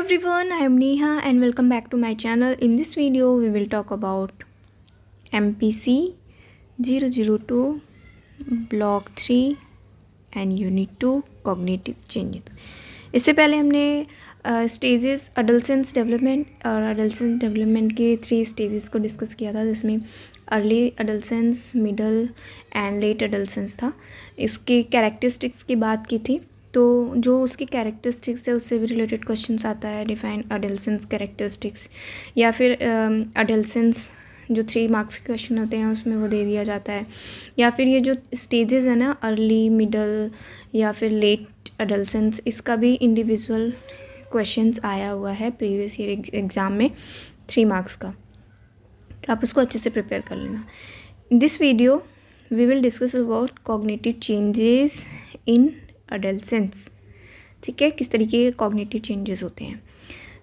everyone, I am Neha and welcome back to my channel. In this video, we will talk about MPC 002 Block 3 and Unit 2 Cognitive Changes. इससे पहले हमने stages अडल्सेंस development और अडल्सेंस development के 3 stages को discuss किया था, जिसमें early अडल्सेंस, middle and let अडल्सेंस था. इसके कैरेक्टरिस्टिक्स की बात की थी. तो जो उसकी कैरेक्टरिस्टिक्स है उससे भी रिलेटेड क्वेश्चंस आता है. डिफाइन अडल्सेंस कैरेक्टरिस्टिक्स, या फिर अडल्सेंस जो 3 मार्क्स के क्वेश्चन होते हैं उसमें वो दे दिया जाता है. या फिर ये जो स्टेजेस है ना, अर्ली, मिडल या फिर लेट अडल्सेंस, इसका भी इंडिविजुअल क्वेश्चंस आया हुआ है प्रीवियस ईयर एग्ज़ाम में 3 मार्क्स का. तो आप उसको अच्छे से प्रिपेयर कर लेना. In this video we will discuss about cognitive changes in adolescence. ठीक है, किस तरीके के कॉग्निटिव चेंजेस होते हैं.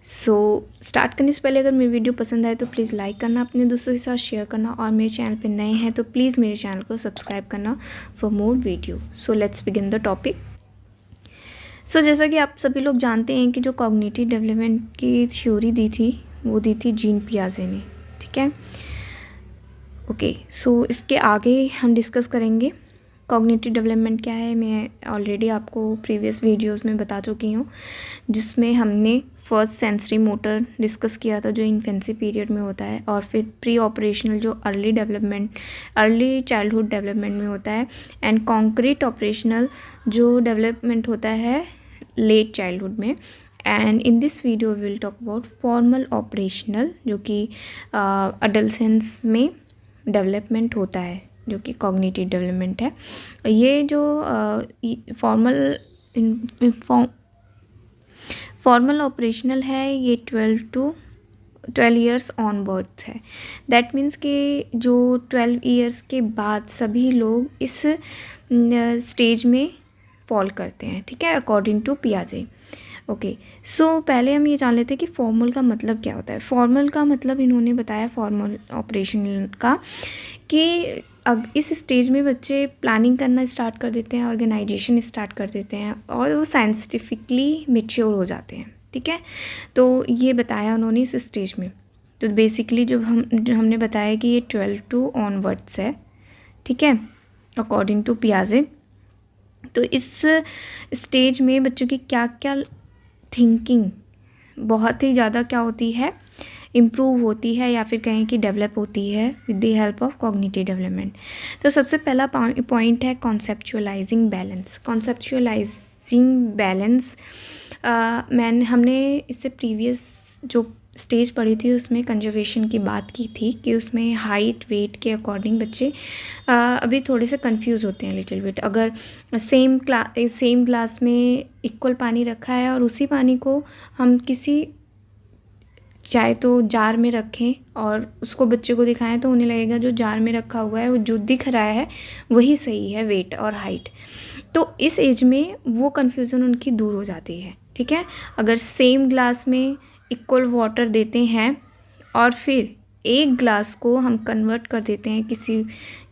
सो स्टार्ट करने से पहले अगर मेरी वीडियो पसंद आए तो प्लीज़ लाइक करना, अपने दोस्तों के साथ शेयर करना, और मेरे चैनल पे नए हैं तो प्लीज़ मेरे चैनल को सब्सक्राइब करना for more video. So let's begin the topic. So जैसा कि आप सभी लोग जानते हैं कि जो कॉग्निटिव डेवलपमेंट की थ्योरी दी थी वो दी थी जीन पियाजे ने. ठीक है, ओके. सो इसके आगे हम डिस्कस करेंगे कॉग्निटिव डेवलपमेंट क्या है. मैं ऑलरेडी आपको प्रीवियस वीडियोस में बता चुकी हूँ, जिसमें हमने फर्स्ट सेंसरी मोटर डिस्कस किया था जो इन्फेंसी पीरियड में होता है, और फिर प्री ऑपरेशनल जो अर्ली चाइल्डहुड डेवलपमेंट में होता है, एंड कॉन्क्रीट ऑपरेशनल जो डेवलपमेंट होता है लेट चाइल्डहुड में. And in this video we will talk about formal operational, जो कि अडल्सेंस में डेवलपमेंट होता है, जो कि कॉग्निटिव डेवलपमेंट है. ये जो फॉर्मल ऑपरेशनल है ये 12 ईयर्स ऑन बर्थ है. दैट मीन्स कि जो 12 ईयर्स के बाद सभी लोग इस स्टेज में फॉल करते हैं. ठीक है, अकॉर्डिंग टू पियाजे. ओके, सो पहले हम ये जान लेते हैं कि फॉर्मल का मतलब क्या होता है. फॉर्मल का मतलब इन्होंने बताया फॉर्मल ऑपरेशन का कि इस स्टेज में बच्चे प्लानिंग करना स्टार्ट कर देते हैं, ऑर्गेनाइजेशन स्टार्ट कर देते हैं, और वो साइंटिफिकली मेच्योर हो जाते हैं. ठीक है, तो ये बताया उन्होंने इस स्टेज में. तो बेसिकली जो हमने बताया कि ये 12 टू ऑनवर्ड्स है. ठीक है, अकॉर्डिंग टू पियाजे. तो इस स्टेज में बच्चों की क्या क्या थिंकिंग बहुत ही ज़्यादा क्या होती है, इम्प्रूव होती है, या फिर कहें कि डेवलप होती है with the help of cognitive development. तो सबसे पहला पॉइंट है कॉन्सेप्चुअलाइजिंग बैलेंस. कॉन्सेप्चुअलाइजिंग बैलेंस हमने इससे प्रीवियस जो स्टेज पढ़ी थी उसमें कंजर्वेशन की बात की थी कि उसमें हाइट वेट के अकॉर्डिंग बच्चे अभी थोड़े से कंफ्यूज होते हैं लिटिल बिट. अगर सेम ग्लास में इक्वल पानी रखा है और उसी पानी को हम किसी चाहे तो जार में रखें और उसको बच्चे को दिखाएं तो उन्हें लगेगा जो जार में रखा हुआ है वो जो दिख रहा है वही सही है, वेट और हाइट. तो इस एज में वो कन्फ्यूज़न उनकी दूर हो जाती है. ठीक है, अगर सेम ग्लास में इक्वल वाटर देते हैं और फिर एक ग्लास को हम कन्वर्ट कर देते हैं किसी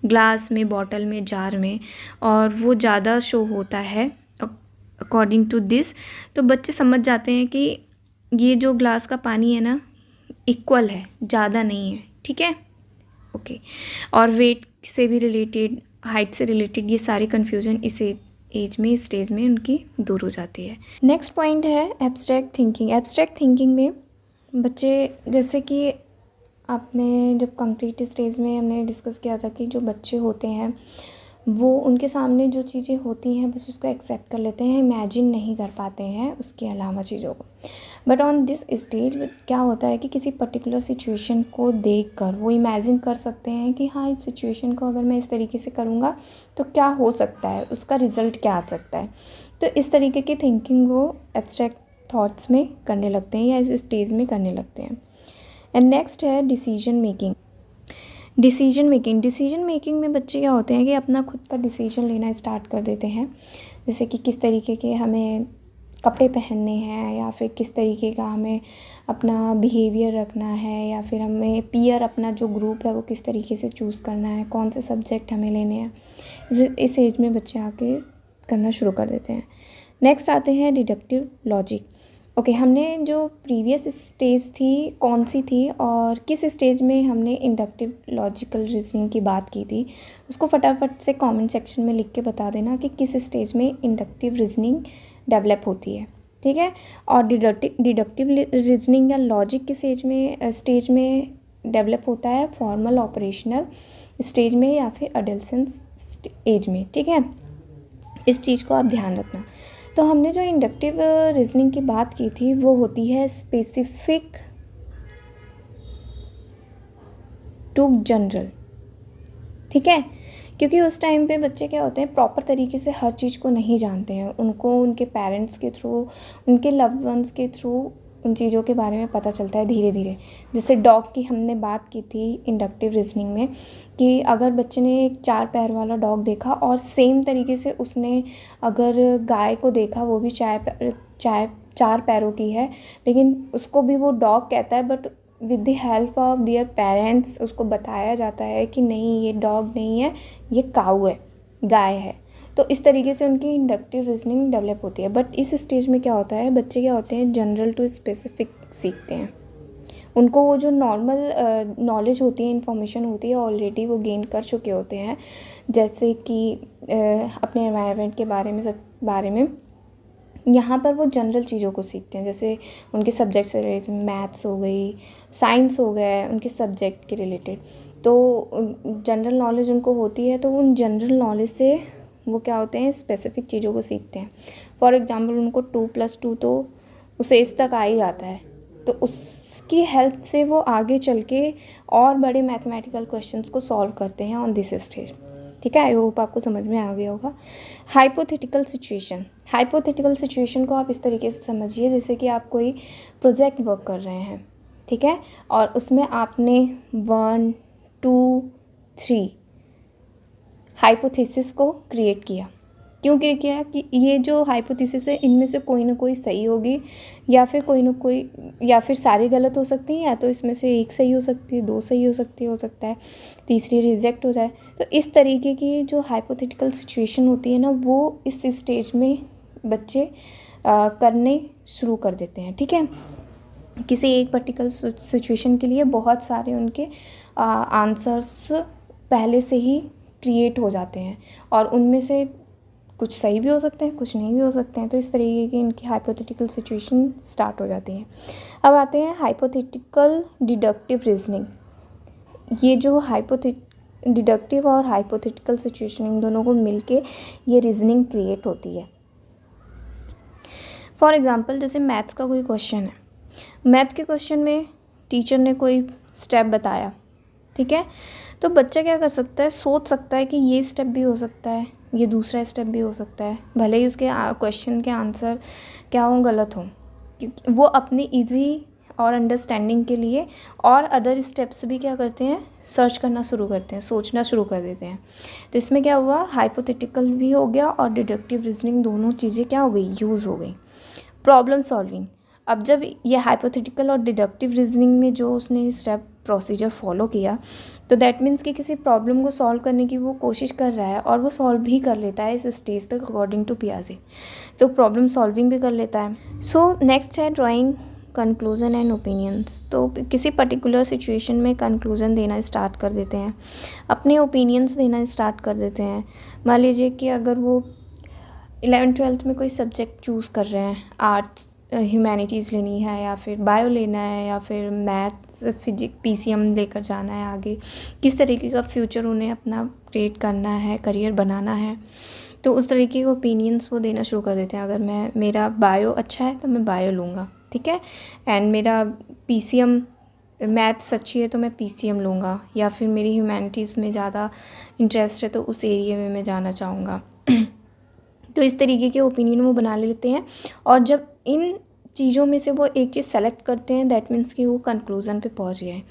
ग्लास में, बॉटल में, जार में, और वो ज़्यादा शो होता है अकॉर्डिंग टू दिस, तो बच्चे समझ जाते हैं कि ये जो ग्लास का पानी है ना इक्वल है, ज़्यादा नहीं है. ठीक है, ओके. और वेट से भी रिलेटेड, हाइट से रिलेटेड, ये सारी कन्फ्यूज़न इस एज में, स्टेज में उनकी दूर हो जाती है. नेक्स्ट पॉइंट है एब्स्ट्रैक्ट थिंकिंग. एब्स्ट्रैक्ट थिंकिंग में बच्चे, जैसे कि आपने जब कंक्रीट स्टेज में हमने डिस्कस किया था कि जो बच्चे होते हैं वो उनके सामने जो चीज़ें होती हैं बस उसको एक्सेप्ट कर लेते हैं, इमेजिन नहीं कर पाते हैं उसके अलावा चीज़ों को. बट ऑन दिस स्टेज क्या होता है कि किसी पर्टिकुलर सिचुएशन को देखकर वो इमेजिन कर सकते हैं कि हाँ, इस सिचुएशन को अगर मैं इस तरीके से करूँगा तो क्या हो सकता है, उसका रिज़ल्ट क्या आ सकता है. तो इस तरीके की थिंकिंग वो एब्स्ट्रैक्ट थॉट्स में करने लगते हैं या इस स्टेज में करने लगते हैं. एंड नेक्स्ट है डिसीजन मेकिंग. डिसीजन मेकिंग में बच्चे क्या होते हैं कि अपना खुद का डिसीजन लेना स्टार्ट कर देते हैं. जैसे कि किस तरीके के हमें कपड़े पहनने हैं, या फिर किस तरीके का हमें अपना बिहेवियर रखना है, या फिर हमें पीयर, अपना जो ग्रुप है वो किस तरीके से चूज़ करना है, कौन से सब्जेक्ट हमें लेने हैं. इस एज में बच्चे आके करना शुरू कर देते हैं. नेक्स्ट आते हैं डिडक्टिव लॉजिक. ओके, हमने जो प्रीवियस स्टेज थी कौन सी थी और किस स्टेज में हमने इंडक्टिव लॉजिकल रीजनिंग की बात की थी, उसको फटाफट से कमेंट सेक्शन में लिख के बता देना कि किस स्टेज में इंडक्टिव रीजनिंग डेवलप होती है, ठीक है। और डिडक्टिव रीजनिंग या लॉजिक किस स्टेज में डेवलप होता है, फॉर्मल ऑपरेशनल स्टेज में या फिर एडोलसेंस एज में, ठीक है। इस चीज़ को आप ध्यान रखना। तो हमने जो इंडक्टिव रीजनिंग की बात की थी वो होती है स्पेसिफिक टू जनरल, ठीक है। क्योंकि उस टाइम पे बच्चे क्या होते हैं, प्रॉपर तरीके से हर चीज़ को नहीं जानते हैं, उनको उनके पेरेंट्स के थ्रू, उनके लव्ड वंस के थ्रू उन चीज़ों के बारे में पता चलता है धीरे धीरे। जैसे डॉग की हमने बात की थी इंडक्टिव रीजनिंग में कि अगर बच्चे ने एक 4 पैर वाला डॉग देखा और सेम तरीके से उसने अगर गाय को देखा, वो भी 4 पैरों की है, लेकिन उसको भी वो डॉग कहता है, but with the help of their parents उसको बताया जाता है कि नहीं ये डॉग नहीं है, ये काऊ है, गाय है। तो इस तरीके से उनकी इंडक्टिव रीजनिंग डेवलप होती है। बट इस स्टेज में क्या होता है, बच्चे क्या होते हैं, जनरल टू स्पेसिफिक सीखते हैं। उनको वो जो नॉर्मल नॉलेज होती है, इन्फॉर्मेशन होती है, ऑलरेडी वो गेन कर चुके होते हैं, जैसे कि अपने एनवायरनमेंट के बारे में यहाँ पर वो जनरल चीज़ों को सीखते हैं, जैसे उनके सब्जेक्ट से रिलेटेड, मैथ्स हो गई, साइंस हो गया, उनके सब्जेक्ट के रिलेटेड। तो जनरल नॉलेज उनको होती है, तो उन जनरल नॉलेज से वो क्या होते हैं, स्पेसिफिक चीज़ों को सीखते हैं। फॉर एग्जांपल उनको 2+2 तो उसे इस तक आ ही जाता है, तो उसकी हेल्प से वो आगे चल के और बड़े मैथमेटिकल क्वेश्चंस को सॉल्व करते हैं ऑन दिस स्टेज, ठीक है। आई होप आपको समझ में आ गया होगा। हाइपोथेटिकल सिचुएशन को आप इस तरीके से समझिए जैसे कि आप कोई प्रोजेक्ट वर्क कर रहे हैं, ठीक है, और उसमें आपने 1, 2, 3 हाइपोथेसिस को क्रिएट किया। क्यों क्रिएट किया कि ये जो हाइपोथेसिस है इनमें से कोई ना कोई सही होगी, या फिर कोई ना कोई, या फिर सारी गलत हो सकती हैं, या तो इसमें से एक सही हो सकती है, 2 सही हो सकती है, हो सकता है तीसरी रिजेक्ट हो जाए। तो इस तरीके की जो हाइपोथेटिकल सिचुएशन होती है ना, वो इस स्टेज में बच्चे करने शुरू कर देते हैं, ठीक है। किसी एक पर्टिकुलर सिचुएशन के लिए बहुत सारे उनके आंसर्स पहले से ही क्रिएट हो जाते हैं, और उनमें से कुछ सही भी हो सकते हैं, कुछ नहीं भी हो सकते हैं। तो इस तरीके की इनकी हाइपोथेटिकल सिचुएशन स्टार्ट हो जाती हैं। अब आते हैं हाइपोथेटिकल डिडक्टिव रीजनिंग। ये जो डिडक्टिव और हाइपोथेटिकल सिचुएशन, इन दोनों को मिलके ये रीजनिंग क्रिएट होती है। फॉर एग्जांपल जैसे मैथ्स का कोई क्वेश्चन है, मैथ के क्वेश्चन में टीचर ने कोई स्टेप बताया, ठीक है, तो बच्चा क्या कर सकता है, सोच सकता है कि ये स्टेप भी हो सकता है, ये दूसरा स्टेप भी हो सकता है, भले ही उसके क्वेश्चन के आंसर क्या हो, गलत हो, क्योंकि वो अपनी इजी और अंडरस्टैंडिंग के लिए और अदर स्टेप्स भी क्या करते हैं, सर्च करना शुरू करते हैं, सोचना शुरू कर देते हैं। तो इसमें क्या हुआ, हाइपोथेटिकल भी हो गया और डिडक्टिव रीजनिंग, दोनों चीज़ें क्या हो गई, यूज़ हो गई। प्रॉब्लम सॉल्विंग, अब जब ये हाइपोथेटिकल और डिडक्टिव रीजनिंग में जो उसने स्टेप प्रोसीजर फॉलो किया, तो दैट मीन्स कि किसी प्रॉब्लम को सॉल्व करने की वो कोशिश कर रहा है और वो सॉल्व भी कर लेता है इस स्टेज तक अकॉर्डिंग टू पियाजे, तो प्रॉब्लम सॉल्विंग भी कर लेता है। सो नेक्स्ट है ड्राइंग कंक्लूजन एंड ओपिनियंस। तो किसी पर्टिकुलर सिचुएशन में कंक्लूजन देना स्टार्ट कर देते हैं, अपने ओपिनियंस देना स्टार्ट कर देते हैं। मान लीजिए कि अगर वो 11th-12th में कोई सब्जेक्ट चूज़ कर रहे हैं, आर्ट्स, ह्यूमैनिटीज़ लेनी है, या फिर बायो लेना है, या फिर मैथ्स, फिजिक्स, पीसीएम लेकर जाना है आगे, किस तरीके का फ्यूचर उन्हें अपना क्रिएट करना है, करियर बनाना है, तो उस तरीके के ओपिनियंस वो देना शुरू कर देते हैं। अगर मेरा बायो अच्छा है तो मैं बायो लूँगा, ठीक है, एंड मेरा पीसीएम मैथ्स अच्छी है तो मैं पीसीएम लूँगा, या फिर मेरी ह्यूमैनिटीज़ में ज़्यादा इंटरेस्ट है तो उस एरिया में मैं जाना चाहूँगा। तो इस तरीके के ओपिनियन वो बना लेते हैं, और जब इन चीज़ों में से वो एक चीज़ सेलेक्ट करते हैं, दैट मीन्स कि वो कंक्लूज़न पे पहुंच गए।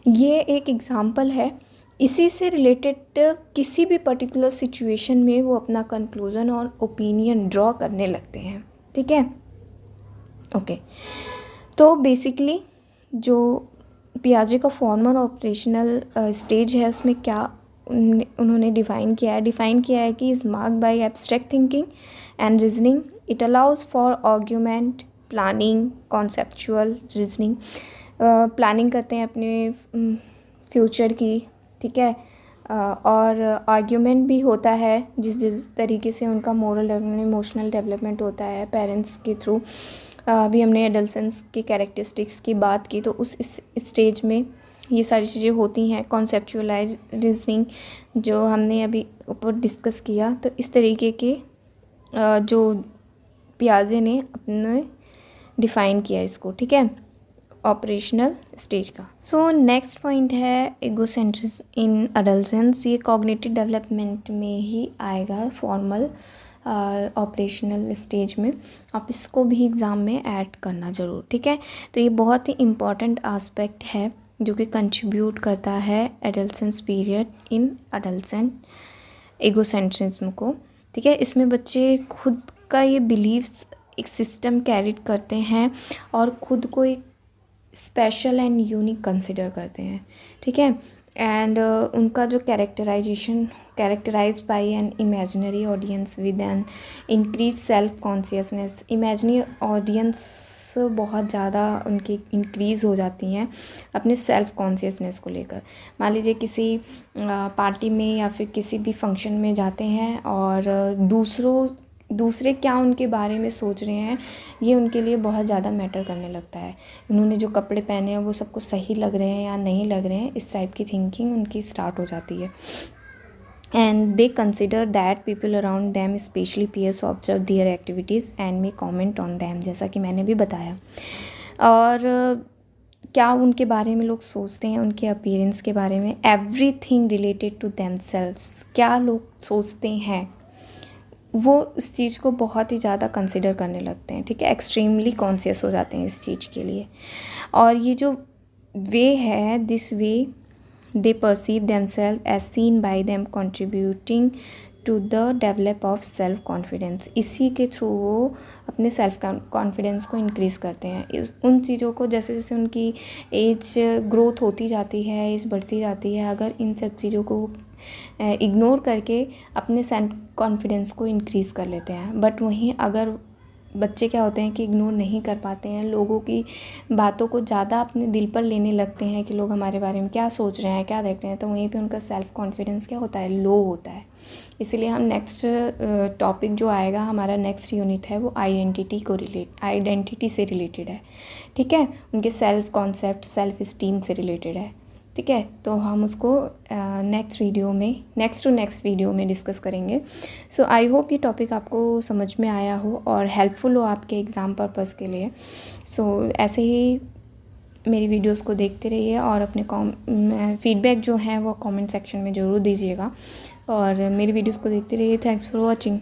ये एक एग्जांपल है, इसी से रिलेटेड किसी भी पर्टिकुलर सिचुएशन में वो अपना कंक्लूज़न और ओपिनियन ड्रॉ करने लगते हैं, ठीक है, ओके। तो बेसिकली जो पियाजे का फॉर्मल ऑपरेशनल स्टेज है, उसमें क्या उन्होंने डिफ़ाइन किया है कि is marked by abstract thinking and reasoning, it allows for argument, planning, conceptual reasoning, planning करते हैं अपने फ्यूचर की, ठीक है। और आर्ग्यूमेंट भी होता है, जिस तरीके से उनका मोरल डेवलपमेंट, इमोशनल डेवलपमेंट होता है पेरेंट्स के थ्रू। अभी हमने एडolescence की कैरेक्टरिस्टिक्स की बात की, तो उस इस स्टेज में ये सारी चीज़ें होती हैं। कॉन्सेप्चुअलाइज रीजनिंग जो हमने अभी ऊपर डिस्कस किया, तो इस तरीके के जो पियाजे ने अपने डिफ़ाइन किया इसको, ठीक है, ऑपरेशनल स्टेज का। सो नेक्स्ट पॉइंट है इगोसेंट्रिज्म इन एडolescence। ये कॉग्निटिव डेवलपमेंट में ही आएगा, फॉर्मल ऑपरेशनल स्टेज में। आप इसको भी एग्ज़ाम में ऐड करना ज़रूर, ठीक है। तो ये बहुत ही इम्पॉर्टेंट आस्पेक्ट है जो कि कंट्रीब्यूट करता है एडolescence पीरियड इन एडolescent इगोसेंट्रिज्म को, ठीक है। इसमें बच्चे खुद का ये बिलीव्स एक सिस्टम कैरी करते हैं और ख़ुद को एक स्पेशल एंड यूनिक कंसिडर करते हैं, ठीक है। एंड उनका जो characterised by an imaginary audience with an increase self consciousness. Imaginary audience बहुत ज़्यादा उनकी इंक्रीज़ हो जाती हैं अपने सेल्फ कॉन्शियसनेस को लेकर। मान लीजिए किसी पार्टी में या फिर किसी भी फंक्शन में जाते हैं और दूसरे क्या उनके बारे में सोच रहे हैं, ये उनके लिए बहुत ज़्यादा मैटर करने लगता है। उन्होंने जो कपड़े पहने हैं वो सबको सही लग रहे हैं या नहीं लग रहे हैं, इस टाइप की थिंकिंग उनकी स्टार्ट हो जाती है। And they consider that people around them specially peers observe their activities and may comment on them, जैसा कि मैंने भी बताया। और क्या उनके बारे में लोग सोचते हैं, उनके अपीयरेंस के बारे में, एवरीथिंग रिलेटेड टू देमसेल्व्स, क्या लोग सोचते हैं, वो उस चीज़ को बहुत ही ज़्यादा कंसिडर करने लगते हैं, ठीक है। एक्सट्रीमली कॉन्शियस हो जाते हैं इस चीज़ के लिए। और ये जो वे है, this way they perceive themselves as seen by them contributing to the develop of self confidence. इसी के थ्रू वो अपने सेल्फ कॉन्फिडेंस को इंक्रीज़ करते हैं। उन चीज़ों को जैसे जैसे उनकी एज ग्रोथ होती जाती है, एज बढ़ती जाती है, अगर इन सब चीज़ों को इग्नोर करके अपने सेल्फ कॉन्फिडेंस को इंक्रीज़ कर लेते हैं। बट वहीं अगर बच्चे क्या होते हैं कि इग्नोर नहीं कर पाते हैं, लोगों की बातों को ज़्यादा अपने दिल पर लेने लगते हैं कि लोग हमारे बारे में क्या सोच रहे हैं, क्या देख रहे हैं, तो वहीं पे उनका सेल्फ कॉन्फिडेंस क्या होता है, लो होता है। इसलिए हम नेक्स्ट टॉपिक जो आएगा, हमारा नेक्स्ट यूनिट है, वो आइडेंटिटी से रिलेटेड है, ठीक है। उनके सेल्फ कॉन्सेप्ट, सेल्फ इस्टीम से रिलेटेड है, ठीक है। तो हम उसको नेक्स्ट वीडियो में डिस्कस करेंगे। सो आई होप ये टॉपिक आपको समझ में आया हो और हेल्पफुल हो आपके एग्ज़ाम पर्पज़ के लिए। सो ऐसे ही मेरी वीडियोस को देखते रहिए और अपने फीडबैक जो है वो कमेंट सेक्शन में ज़रूर दीजिएगा और मेरी वीडियोस को देखते रहिए। Thanks for watching.